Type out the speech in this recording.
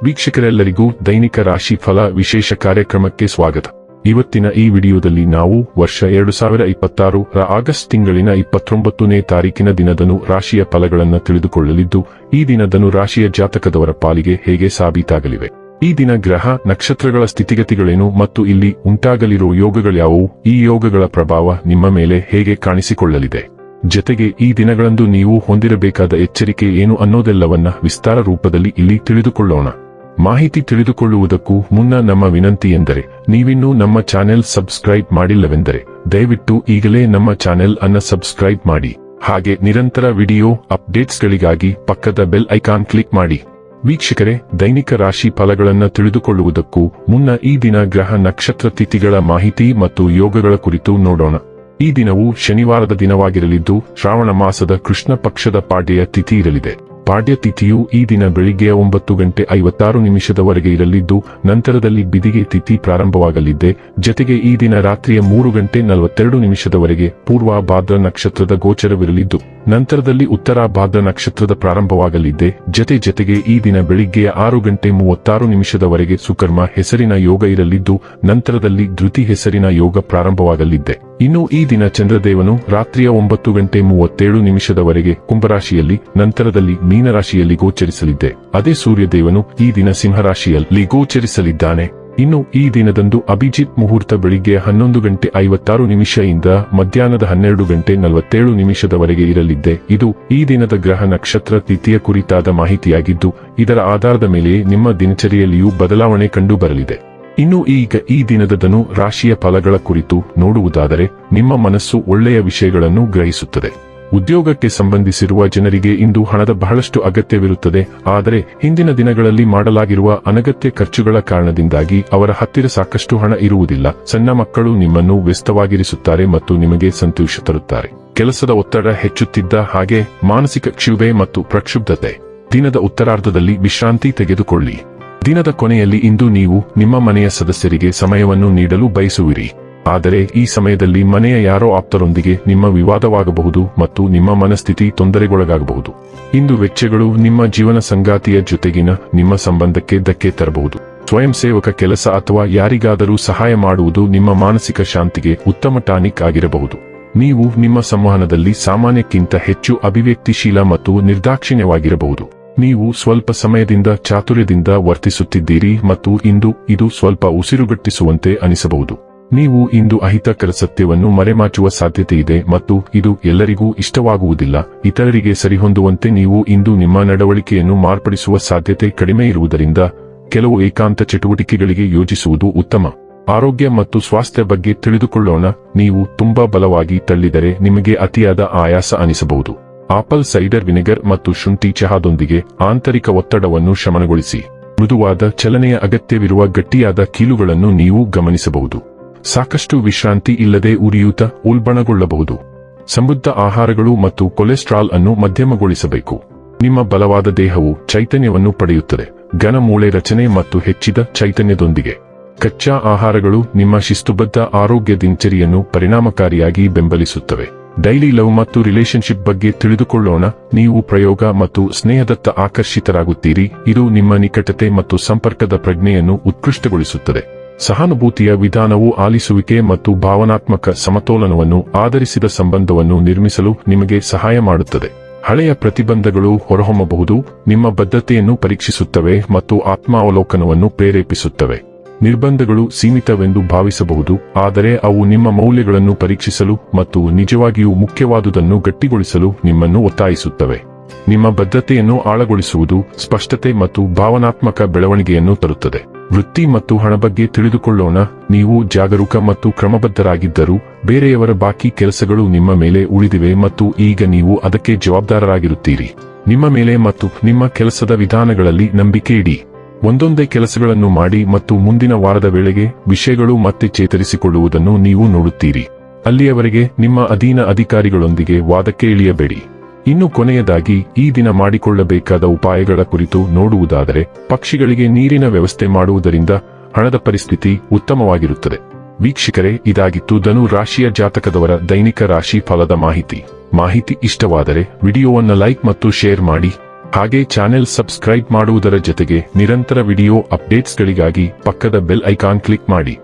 ವೀಕ್ಷಕರೆಲ್ಲರಿಗೂ ದೈನಿಕ ರಾಶಿ ಫಲ ವಿಶೇಷ ಕಾರ್ಯಕ್ರಮಕ್ಕೆ ಸ್ವಾಗತ. ಇವತ್ತಿನ ಈ ವಿಡಿಯೋದಲ್ಲಿ ನಾವು ವರ್ಷ 2026 ರ ಆಗಸ್ಟ್ ತಿಂಗಳಿನ 29ನೇ ತಾರೀಕಿನ ದಿನದನು ರಾಶಿಯ ಫಲಗಳನ್ನು ತಿಳಿದುಕೊಳ್ಳಲಿದ್ದು, ಈ ದಿನದನು ರಾಶಿಯ ಜಾತಕದವರ ಪಾಲಿಗೆ ಹೇಗೆ ಸಾಬೀತಾಗಲಿವೆ, ಈ ದಿನ ಗ್ರಹ ನಕ್ಷತ್ರಗಳ ಸ್ಥಿತಿಗತಿಗಳೇನು ಮತ್ತು ಇಲ್ಲಿ ಉಂಟಾಗಲಿರುವ ಯೋಗಗಳ್ಯಾವುವು, ಈ ಯೋಗಗಳ ಪ್ರಭಾವ ನಿಮ್ಮ ಮೇಲೆ ಹೇಗೆ ಕಾಣಿಸಿಕೊಳ್ಳಲಿದೆ, ಜತೆಗೆ ಈ ದಿನಗಳಂದು ನೀವು ಹೊಂದಿರಬೇಕಾದ ಎಚ್ಚರಿಕೆ ಏನು ಅನ್ನೋದೆಲ್ಲವನ್ನ ವಿಸ್ತಾರ ರೂಪದಲ್ಲಿ ಇಲ್ಲಿ ತಿಳಿದುಕೊಳ್ಳೋಣ. ಮಾಹಿತಿ ತಿಳಿದುಕೊಳ್ಳುವುದಕ್ಕೂ ಮುನ್ನ ನಮ್ಮ ವಿನಂತಿ ಎಂದರೆ, ನೀವಿನ್ನೂ ನಮ್ಮ ಚಾನೆಲ್ ಸಬ್ಸ್ಕ್ರೈಬ್ ಮಾಡಿಲ್ಲವೆಂದರೆ ದಯವಿಟ್ಟು ಈಗಲೇ ನಮ್ಮ ಚಾನೆಲ್ ಅನ್ನ ಸಬ್ಸ್ಕ್ರೈಬ್ ಮಾಡಿ. ಹಾಗೆ ನಿರಂತರ ವಿಡಿಯೋ ಅಪ್ಡೇಟ್ಸ್ಗಳಿಗಾಗಿ ಪಕ್ಕದ ಬೆಲ್ ಐಕಾನ್ ಕ್ಲಿಕ್ ಮಾಡಿ. ವೀಕ್ಷಕರೇ, ದೈನಿಕ ರಾಶಿ ಫಲಗಳನ್ನು ತಿಳಿದುಕೊಳ್ಳುವುದಕ್ಕೂ ಮುನ್ನ ಈ ದಿನ ಗ್ರಹ ನಕ್ಷತ್ರ ತಿಥಿಗಳ ಮಾಹಿತಿ ಮತ್ತು ಯೋಗಗಳ ಕುರಿತು ನೋಡೋಣ. ಈ ದಿನವು ಶನಿವಾರದ ದಿನವಾಗಿರಲಿದ್ದು, ಶ್ರಾವಣ ಮಾಸದ ಕೃಷ್ಣ ಪಕ್ಷದ ಪಾಡ್ಯ ತಿಥಿ ಇರಲಿದೆ. ಪಾಡ್ಯ ತಿಥಿಯು ಈ ದಿನ ಬೆಳಿಗ್ಗೆ 9:56 ಇರಲಿದ್ದು, ನಂತರದಲ್ಲಿ ಬಿದಿಗೆ ತಿಥಿ ಪ್ರಾರಂಭವಾಗಲಿದೆ. ಜತೆಗೆ ಈ ದಿನ ರಾತ್ರಿಯ 3:42 ಪೂರ್ವ ಭಾದ್ರ ನಕ್ಷತ್ರದ ಗೋಚರವಿರಲಿದ್ದು, ನಂತರದಲ್ಲಿ ಉತ್ತರ ಭಾದ್ರ ನಕ್ಷತ್ರದ ಪ್ರಾರಂಭವಾಗಲಿದೆ. ಜತೆಗೆ ಈ ದಿನ ಬೆಳಿಗ್ಗೆ 6:36 ಸುಕರ್ಮ ಹೆಸರಿನ ಯೋಗ ಇರಲಿದ್ದು, ನಂತರದಲ್ಲಿ ಧೃತಿ ಹೆಸರಿನ ಯೋಗ ಪ್ರಾರಂಭವಾಗಲಿದೆ. ಇನ್ನು ಈ ದಿನ ಚಂದ್ರದೇವನು ರಾತ್ರಿಯ 9:37 ಕುಂಭರಾಶಿಯಲ್ಲಿ, ನಂತರದಲ್ಲಿ ಮೀನರಾಶಿಯಲ್ಲಿ ಗೋಚರಿಸಲಿದೆ. ಅದೇ ಸೂರ್ಯದೇವನು ಈ ದಿನ ಸಿಂಹರಾಶಿಯಲ್ಲಿ ಗೋಚರಿಸಲಿದ್ದಾನೆ. ಇನ್ನು ಈ ದಿನದಂದು ಅಭಿಜಿತ್ ಮುಹೂರ್ತ ಬೆಳಿಗ್ಗೆ 11:56 ಇಂದ ಮಧ್ಯಾಹ್ನದ 12:47 ಇರಲಿದೆ. ಇದು ಈ ದಿನದ ಗ್ರಹ ನಕ್ಷತ್ರ ತಿಥಿಯ ಕುರಿತಾದ ಮಾಹಿತಿಯಾಗಿದ್ದು, ಇದರ ಆಧಾರದ ಮೇಲೆ ನಿಮ್ಮ ದಿನಚರಿಯಲ್ಲಿಯೂ ಬದಲಾವಣೆ ಕಂಡು ಬರಲಿದೆ. ಇನ್ನು ಈಗ ಈ ದಿನದನು ರಾಶಿಯ ಫಲಗಳ ಕುರಿತು ನೋಡುವುದಾದರೆ, ನಿಮ್ಮ ಮನಸ್ಸು ಒಳ್ಳೆಯ ವಿಷಯಗಳನ್ನು ಗ್ರಹಿಸುತ್ತದೆ. ಉದ್ಯೋಗಕ್ಕೆ ಸಂಬಂಧಿಸಿರುವ ಜನರಿಗೆ ಇಂದು ಹಣದ ಬಹಳಷ್ಟು ಅಗತ್ಯವಿರುತ್ತದೆ. ಆದರೆ ಹಿಂದಿನ ದಿನಗಳಲ್ಲಿ ಮಾಡಲಾಗಿರುವ ಅನಗತ್ಯ ಖರ್ಚುಗಳ ಕಾರಣದಿಂದಾಗಿ ಅವರ ಹತ್ತಿರ ಸಾಕಷ್ಟು ಹಣ ಇರುವುದಿಲ್ಲ. ಸಣ್ಣ ಮಕ್ಕಳು ನಿಮ್ಮನ್ನು ವ್ಯಸ್ತವಾಗಿರಿಸುತ್ತಾರೆ ಮತ್ತು ನಿಮಗೆ ಸಂತೋಷ ತರುತ್ತಾರೆ. ಕೆಲಸದ ಒತ್ತಡ ಹೆಚ್ಚುತ್ತಿದ್ದ ಹಾಗೆ ಮಾನಸಿಕ ಕ್ಷುಭೆ ಮತ್ತು ಪ್ರಕ್ಷುಬ್ಧತೆ. ದಿನದ ಉತ್ತರಾರ್ಧದಲ್ಲಿ ವಿಶ್ರಾಂತಿ ತೆಗೆದುಕೊಳ್ಳಿ. ದಿನದ ಕೊನೆಯಲ್ಲಿ ಇಂದು ನೀವು ನಿಮ್ಮ ಮನೆಯ ಸದಸ್ಯರಿಗೆ ಸಮಯವನ್ನು ನೀಡಲು ಬಯಸುವಿರಿ. ಆದರೆ ಈ ಸಮಯದಲ್ಲಿ ಮನೆಯ ಯಾರೋ ಆಪ್ತರೊಂದಿಗೆ ನಿಮ್ಮ ವಿವಾದವಾಗಬಹುದು ಮತ್ತು ನಿಮ್ಮ ಮನಸ್ಥಿತಿ ತೊಂದರೆಗೊಳಗಾಗಬಹುದು. ಇಂದು ವೆಚ್ಚಗಳು ನಿಮ್ಮ ಜೀವನ ಸಂಗಾತಿಯ ಜೊತೆಗಿನ ನಿಮ್ಮ ಸಂಬಂಧಕ್ಕೆ ಧಕ್ಕೆ ತರಬಹುದು. ಸ್ವಯಂ ಸೇವಕ ಕೆಲಸ ಅಥವಾ ಯಾರಿಗಾದರೂ ಸಹಾಯ ಮಾಡುವುದು ನಿಮ್ಮ ಮಾನಸಿಕ ಶಾಂತಿಗೆ ಉತ್ತಮ ಟಾನಿಕ್ ಆಗಿರಬಹುದು. ನೀವು ನಿಮ್ಮ ಸಂವಹನದಲ್ಲಿ ಸಾಮಾನ್ಯಕ್ಕಿಂತ ಹೆಚ್ಚು ಅಭಿವ್ಯಕ್ತಿಶೀಲ ಮತ್ತು ನಿರ್ದಾಕ್ಷಿಣ್ಯವಾಗಿರಬಹುದು. ನೀವು ಸ್ವಲ್ಪ ಸಮಯದಿಂದ ಚಾತುರ್ಯದಿಂದ ವರ್ತಿಸುತ್ತಿದ್ದೀರಿ ಮತ್ತು ಇಂದು ಇದು ಸ್ವಲ್ಪ ಉಸಿರುಗಟ್ಟಿಸುವಂತೆ ಅನಿಸಬಹುದು. ನೀವು ಇಂದು ಅಹಿತಕರ ಸತ್ಯವನ್ನು ಮರೆಮಾಚುವ ಸಾಧ್ಯತೆಯಿದೆ ಮತ್ತು ಇದು ಎಲ್ಲರಿಗೂ ಇಷ್ಟವಾಗುವುದಿಲ್ಲ. ಇತರರಿಗೆ ಸರಿಹೊಂದುವಂತೆ ನೀವು ಇಂದು ನಿಮ್ಮ ನಡವಳಿಕೆಯನ್ನು ಮಾರ್ಪಡಿಸುವ ಸಾಧ್ಯತೆ ಕಡಿಮೆ ಇರುವುದರಿಂದ ಕೆಲವು ಏಕಾಂತ ಚಟುವಟಿಕೆಗಳಿಗೆ ಯೋಜಿಸುವುದು ಉತ್ತಮ. ಆರೋಗ್ಯ ಮತ್ತು ಸ್ವಾಸ್ಥ್ಯ ಬಗ್ಗೆ ತಿಳಿದುಕೊಳ್ಳೋಣ. ನೀವು ತುಂಬಾ ಬಲವಾಗಿ ತಳ್ಳಿದರೆ ನಿಮಗೆ ಅತಿಯಾದ ಆಯಾಸ ಅನಿಸಬಹುದು. ಆಪಲ್ ಸೈಡರ್ ವಿನೆಗರ್ ಮತ್ತು ಶುಂಠಿ ಚಹಾದೊಂದಿಗೆ ಆಂತರಿಕ ಒತ್ತಡವನ್ನು ಶಮನಗೊಳಿಸಿ. ಮೃದುವಾದ ಚಲನೆಯ ಅಗತ್ಯವಿರುವ ಗಟ್ಟಿಯಾದ ಕೀಲುಗಳನ್ನು ನೀವು ಗಮನಿಸಬಹುದು. ಸಾಕಷ್ಟು ವಿಶ್ರಾಂತಿ ಇಲ್ಲದೆ ಉರಿಯೂತ ಉಲ್ಬಣಗೊಳ್ಳಬಹುದು. ಸಮೃದ್ಧ ಆಹಾರಗಳು ಮತ್ತು ಕೊಲೆಸ್ಟ್ರಾಲ್ ಅನ್ನು ಮಧ್ಯಮಗೊಳಿಸಬೇಕು. ನಿಮ್ಮ ಬಲವಾದ ದೇಹವು ಚೈತನ್ಯವನ್ನು ಪಡೆಯುತ್ತದೆ, ಘನ ಮೂಳೆ ರಚನೆ ಮತ್ತು ಹೆಚ್ಚಿದ ಚೈತನ್ಯದೊಂದಿಗೆ. ಕಚ್ಚಾ ಆಹಾರಗಳು ನಿಮ್ಮ ಶಿಸ್ತುಬದ್ಧ ಆರೋಗ್ಯ ದಿನಚರಿಯನ್ನು ಪರಿಣಾಮಕಾರಿಯಾಗಿ ಬೆಂಬಲಿಸುತ್ತವೆ. ಡೈಲಿ ಲವ್ ಮತ್ತು ರಿಲೇಶನ್ಶಿಪ್ ಬಗ್ಗೆ ತಿಳಿದುಕೊಳ್ಳೋಣ. ನೀವು ಪ್ರಯೋಗ ಮತ್ತು ಸ್ನೇಹದತ್ತ ಆಕರ್ಷಿತರಾಗುತ್ತೀರಿ. ಇದು ನಿಮ್ಮ ನಿಕಟತೆ ಮತ್ತು ಸಂಪರ್ಕದ ಪ್ರಜ್ಞೆಯನ್ನು ಉತ್ಕೃಷ್ಟಗೊಳಿಸುತ್ತದೆ. ಸಹಾನುಭೂತಿಯ ವಿಧಾನವು ಆಲಿಸುವಿಕೆ ಮತ್ತು ಭಾವನಾತ್ಮಕ ಸಮತೋಲನವನ್ನು ಆಧರಿಸಿದ ಸಂಬಂಧವನ್ನು ನಿರ್ಮಿಸಲು ನಿಮಗೆ ಸಹಾಯ ಮಾಡುತ್ತದೆ. ಹಳೆಯ ಪ್ರತಿಬಂಧಗಳು ಹೊರಹೊಮ್ಮಬಹುದು, ನಿಮ್ಮ ಬದ್ಧತೆಯನ್ನು ಪರೀಕ್ಷಿಸುತ್ತವೆ ಮತ್ತು ಆತ್ಮಾವಲೋಕನವನ್ನು ಪ್ರೇರೇಪಿಸುತ್ತವೆ. ನಿರ್ಬಂಧಗಳು ಸೀಮಿತವೆಂದು ಭಾವಿಸಬಹುದು, ಆದರೆ ಅವು ನಿಮ್ಮ ಮೌಲ್ಯಗಳನ್ನು ಪರೀಕ್ಷಿಸಲು ಮತ್ತು ನಿಜವಾಗಿಯೂ ಮುಖ್ಯವಾದುದನ್ನು ಗಟ್ಟಿಗೊಳಿಸಲು ನಿಮ್ಮನ್ನು ಒತ್ತಾಯಿಸುತ್ತವೆ. ನಿಮ್ಮ ಬದ್ಧತೆಯನ್ನು ಆಳಗೊಳಿಸುವುದು ಸ್ಪಷ್ಟತೆ ಮತ್ತು ಭಾವನಾತ್ಮಕ ಬೆಳವಣಿಗೆಯನ್ನು ತರುತ್ತದೆ. ವೃತ್ತಿ ಮತ್ತು ಹಣ ಬಗ್ಗೆ ತಿಳಿದುಕೊಳ್ಳೋಣ. ನೀವು ಜಾಗರೂಕ ಮತ್ತು ಕ್ರಮಬದ್ಧರಾಗಿದ್ದರೂ ಬೇರೆಯವರ ಬಾಕಿ ಕೆಲಸಗಳು ನಿಮ್ಮ ಮೇಲೆ ಉಳಿದಿವೆ ಮತ್ತು ಈಗ ನೀವು ಅದಕ್ಕೆ ಜವಾಬ್ದಾರರಾಗಿರುತ್ತೀರಿ. ನಿಮ್ಮ ಮೇಲೆ ಮತ್ತು ನಿಮ್ಮ ಕೆಲಸದ ವಿಧಾನಗಳಲ್ಲಿ ನಂಬಿಕೆ ಇಡಿ. ಒಂದೊಂದೇ ಕೆಲಸಗಳನ್ನು ಮಾಡಿ ಮತ್ತು ಮುಂದಿನ ವಾರದ ವೇಳೆಗೆ ವಿಷಯಗಳು ಮತ್ತೆ ಚೇತರಿಸಿಕೊಳ್ಳುವುದನ್ನು ನೀವು ನೋಡುತ್ತೀರಿ. ಅಲ್ಲಿಯವರೆಗೆ ನಿಮ್ಮ ಅಧೀನ ಅಧಿಕಾರಿಗಳೊಂದಿಗೆ ವಾದಕ್ಕೆ ಇಳಿಯಬೇಡಿ. ಇನ್ನು ಕೊನೆಯದಾಗಿ ಈ ದಿನ ಮಾಡಿಕೊಳ್ಳಬೇಕಾದ ಉಪಾಯಗಳ ಕುರಿತು ನೋಡುವುದಾದರೆ, ಪಕ್ಷಿಗಳಿಗೆ ನೀರಿನ ವ್ಯವಸ್ಥೆ ಮಾಡುವುದರಿಂದ ಹಣದ ಪರಿಸ್ಥಿತಿ ಉತ್ತಮವಾಗಿರುತ್ತದೆ. ವೀಕ್ಷಕರೇ, ಇದಾಗಿತ್ತು ಧನು ರಾಶಿಯ ಜಾತಕದವರ ದೈನಿಕ ರಾಶಿ ಫಲದ ಮಾಹಿತಿ ಇಷ್ಟವಾದರೆ ವಿಡಿಯೋವನ್ನು ಲೈಕ್ ಮತ್ತು ಶೇರ್ ಮಾಡಿ. ಹಾಗೆ ಚಾನೆಲ್ ಸಬ್ಸ್ಕ್ರೈಬ್ ಮಾಡುವುದರ ಜೊತೆಗೆ ನಿರಂತರ ವಿಡಿಯೋ ಅಪ್ಡೇಟ್ಸ್ಗಳಿಗಾಗಿ ಪಕ್ಕದ ಬೆಲ್ ಐಕಾನ್ ಕ್ಲಿಕ್ ಮಾಡಿ.